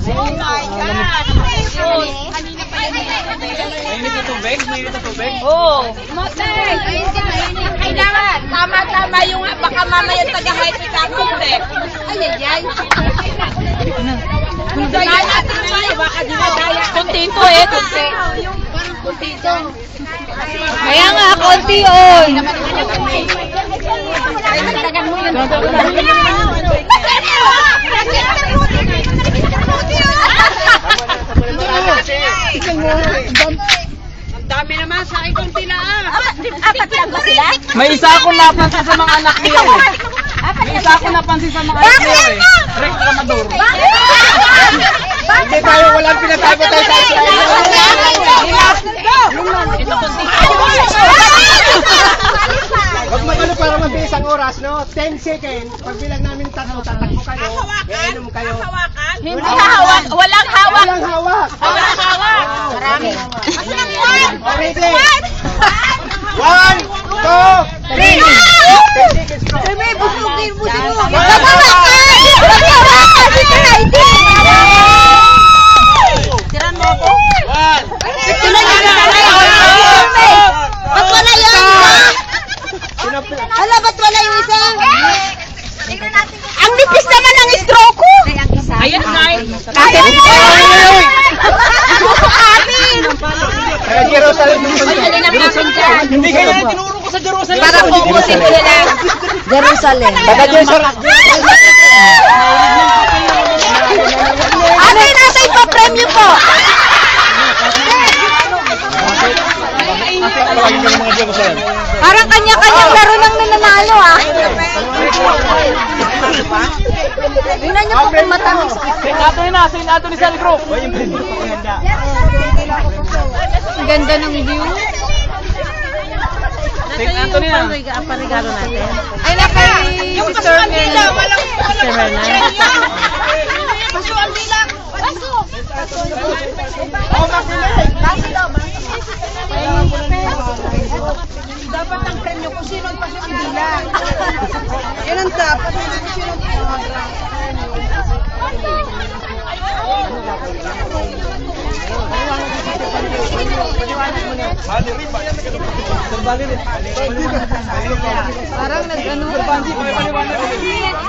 Oh my God! Mainit na tubig? Mainit na tubig? Oo. Motek! Kailangan, tama-tama yung baka mamaya taga-hype ka kumbe. Ay. Daya natin tayo, baka di na daya. Kuntito eh, kunti. Parang kuntito. Kaya nga, konti oy. Ay, nagtagan mo yun. Ang dami naman sa akin kunti na. Apat lang ba sila? May isa akong napansin sa mga anak niya eh. May isa akong napansin sa mga anak niya eh. Reklamador. Hindi tayo, walang pinatago tayo sa Huwag magano para mabilis ang oras, no? 10 seconds. Pag bilang namin tatlo, tatakbo kayo. Iinom kayo. Hindi hawak, walang hawak. Walang hawak. Walang hawak. Marami. Ready? 1, 2, 3. 10 seconds go. Busugin mo. Tiran mo ako. Ba't wala yung isa? Hala, ba't wala yung isa? Ang nipis naman ng stroke ko. Ayan, Nay. Jerusalem. Hindi kaya tinuro ko sa Jerusalem. Para focusin mo nila. Jerusalem. Baka Jerusalem. Ano yung nasa ipa-premyo po? Parang kanya-kanyang laro ng nananalo ah. Tingnan niyo po kung matamis. Saint Anthony sa group. Ang ganda ng view. Saint Anthony na. Regalo natin. Ay, nakay Yung paso ang dila, walang paso ang dila. Paso. Dapat ang premyo kung sino ang paso ang dila. Yan ang dapat. Sino Parang nag-ano.